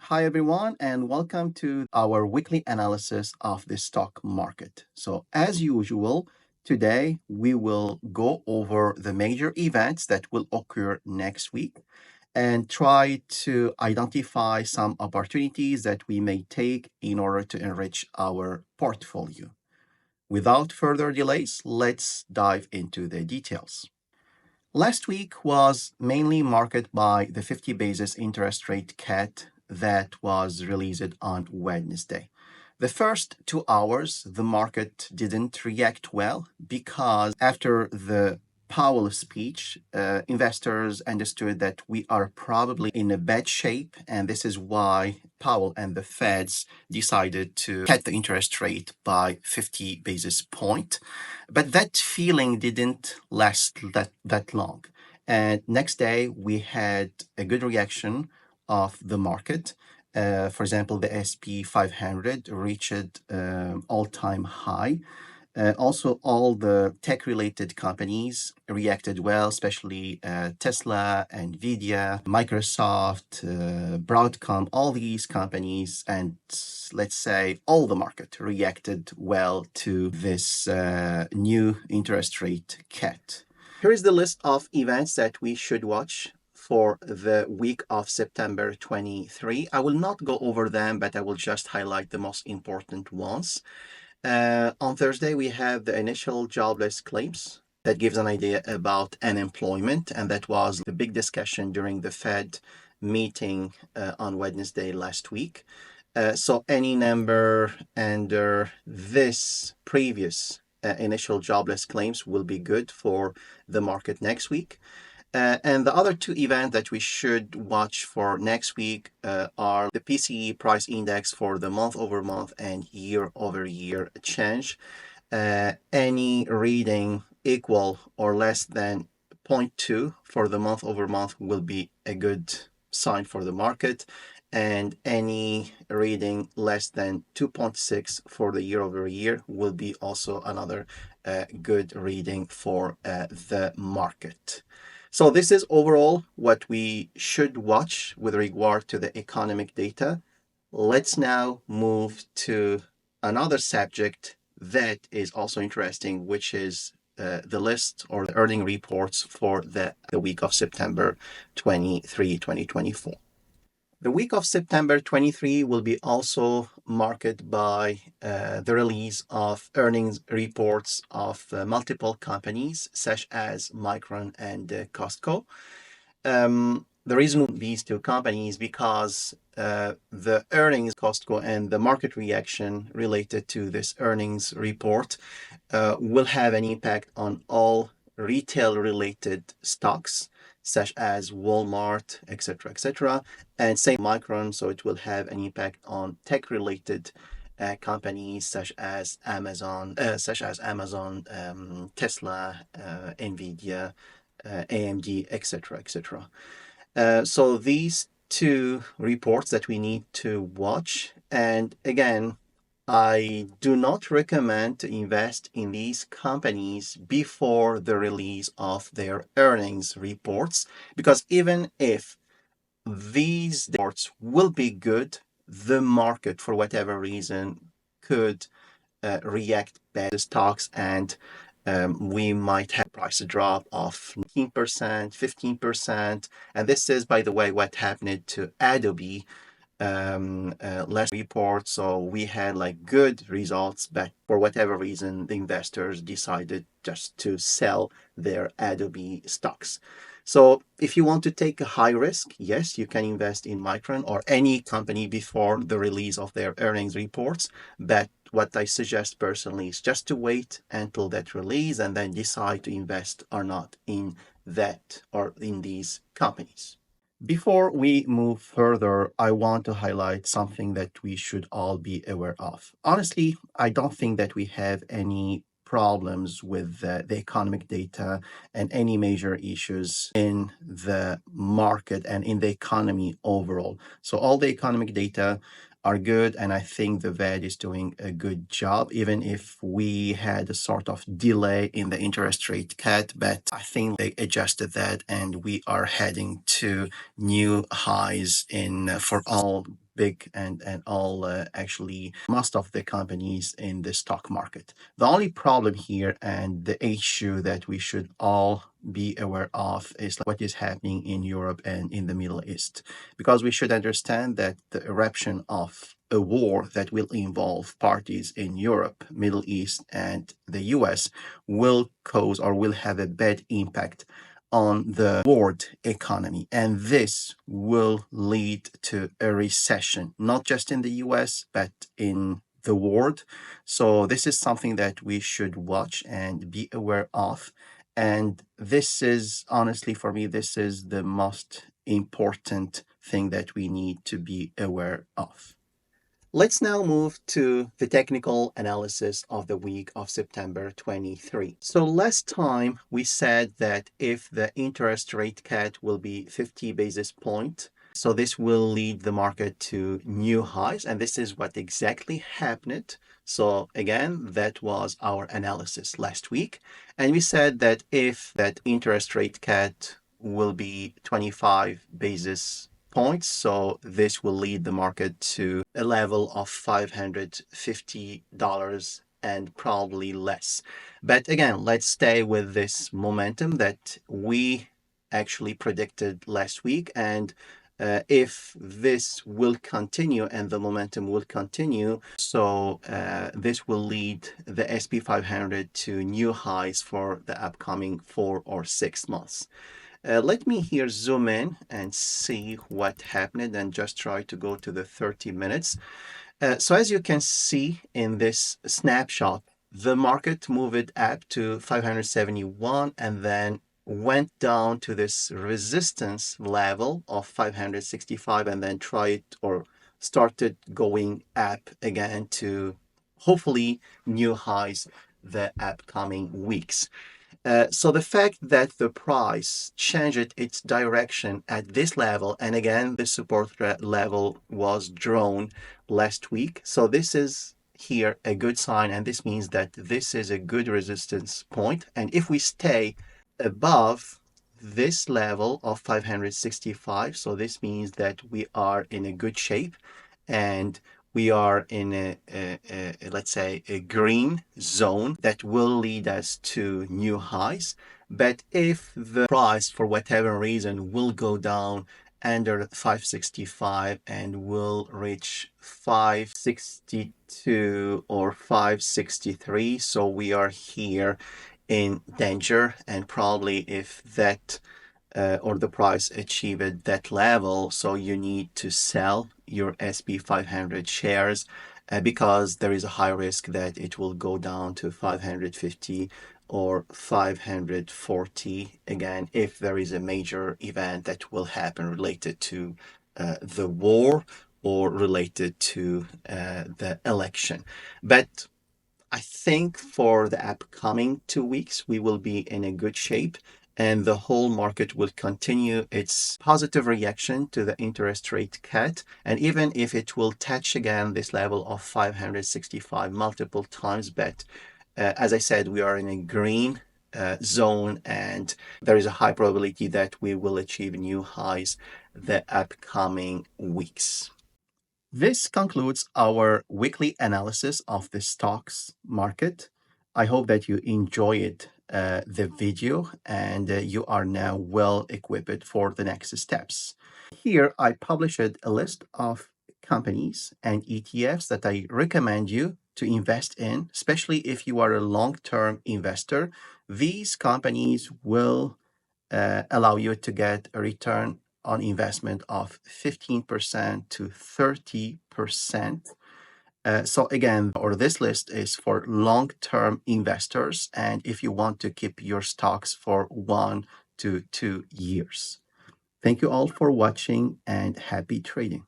Hi, everyone, and welcome to our weekly analysis of the stock market. So, as usual, today we will go over the major events that will occur next week and try to identify some opportunities that we may take in order to enrich our portfolio. Without further delays, let's dive into the details. Last week was mainly marked by the 50 basis interest rate cut that was released on Wednesday. The first 2 hours, the market didn't react well because after the Powell speech, investors understood that we are probably in a bad shape, and this is why Powell and the Feds decided to cut the interest rate by 50 basis point. But that feeling didn't last that long. And next day, we had a good reaction of the market. For example, the SP 500 reached all-time high. Also, all the tech-related companies reacted well, especially Tesla, Nvidia, Microsoft, Broadcom, all these companies, and let's say all the market reacted well to this new interest rate cut. Here is the list of events that we should watch for the week of September 23. I will not go over them, but I will just highlight the most important ones. On Thursday, we have the initial jobless claims. That gives an idea about unemployment, and that was the big discussion during the Fed meeting on Wednesday last week. So any number under this previous initial jobless claims will be good for the market next week. And the other two events that we should watch for next week are the PCE price index for the month over month and year over year change. Any reading equal or less than 0.2 for the month over month will be a good sign for the market. And any reading less than 2.6 for the year over year will be also another good reading for the market. So this is overall what we should watch with regard to the economic data. Let's now move to another subject that is also interesting, which is the list or the earning reports for the week of September 23, 2024. The week of September 23 will be also marked by the release of earnings reports of multiple companies such as Micron and Costco. The reason these two companies because the earnings Costco and the market reaction related to this earnings report will have an impact on all retail related stocks such as Walmart, etc., and same Micron, so it will have an impact on tech-related companies such as Amazon, Tesla, Nvidia, AMD, etc. So these two reports that we need to watch, and again, I do not recommend to invest in these companies before the release of their earnings reports, because even if these reports will be good, the market, for whatever reason, could react bad to stocks, and we might have price drop of 19%, 15%. And this is, by the way, what happened to Adobe last report. So we had like good results, but for whatever reason, the investors decided just to sell their Adobe stocks. So if you want to take a high risk, yes, you can invest in Micron or any company before the release of their earnings reports. But what I suggest personally is just to wait until that release and then decide to invest or not in that or in these companies. Before we move further, I want to highlight something that we should all be aware of. Honestly, I don't think that we have any problems with the economic data and any major issues in the market and in the economy overall. So all the economic data are good, and I think the Fed is doing a good job, even if we had a sort of delay in the interest rate cut. But I think they adjusted that, and we are heading to new highs in for all big and all actually most of the companies in the stock market. The only problem here and the issue that we should all be aware of is like what is happening in Europe and in the Middle East, because we should understand that the eruption of a war that will involve parties in Europe, Middle East, and the US will cause or will have a bad impact on the world economy. And this will lead to a recession, not just in the US, but in the world. So, this is something that we should watch and be aware of. And this is honestly, for me, this is the most important thing that we need to be aware of. Let's now move to the technical analysis of the week of September 23. So last time we said that if the interest rate cut will be 50 basis point, so this will lead the market to new highs, and this is what exactly happened. So again, that was our analysis last week. And we said that if that interest rate cut will be 25 basis points. So this will lead the market to a level of $550 and probably less. But again, let's stay with this momentum that we actually predicted last week. And if this will continue and the momentum will continue, so this will lead the SP 500 to new highs for the upcoming 4 or 6 months. Let me here zoom in and see what happened and just try to go to the 30 minutes. So as you can see in this snapshot, the market moved up to 571 and then went down to this resistance level of 565 and then tried or started going up again to hopefully new highs the upcoming weeks. So the fact that the price changed its direction at this level, and again, the support level was drawn last week. So this is here a good sign, and this means that this is a good resistance point. And if we stay above this level of 565, so this means that we are in a good shape and we are in let's say a green zone that will lead us to new highs. But if the price for whatever reason will go down under 565 and will reach 562 or 563, so we are here in danger. And probably if that or the price achieved that level, so you need to sell your SP 500 shares because there is a high risk that it will go down to 550 or 540 again if there is a major event that will happen related to the war or related to the election. But I think for the upcoming 2 weeks, we will be in a good shape and the whole market will continue its positive reaction to the interest rate cut. And even if it will touch again this level of 565 multiple times, but as I said, we are in a green zone and there is a high probability that we will achieve new highs the upcoming weeks. This concludes our weekly analysis of the stocks market. I hope that you enjoyed the video and you are now well equipped for the next steps. Here, I published a list of companies and ETFs that I recommend you to invest in, especially if you are a long-term investor. These companies will allow you to get a return on investment of 15% to 30%. So again, or this list is for long-term investors, and if you want to keep your stocks for 1 to 2 years. Thank you all for watching and happy trading.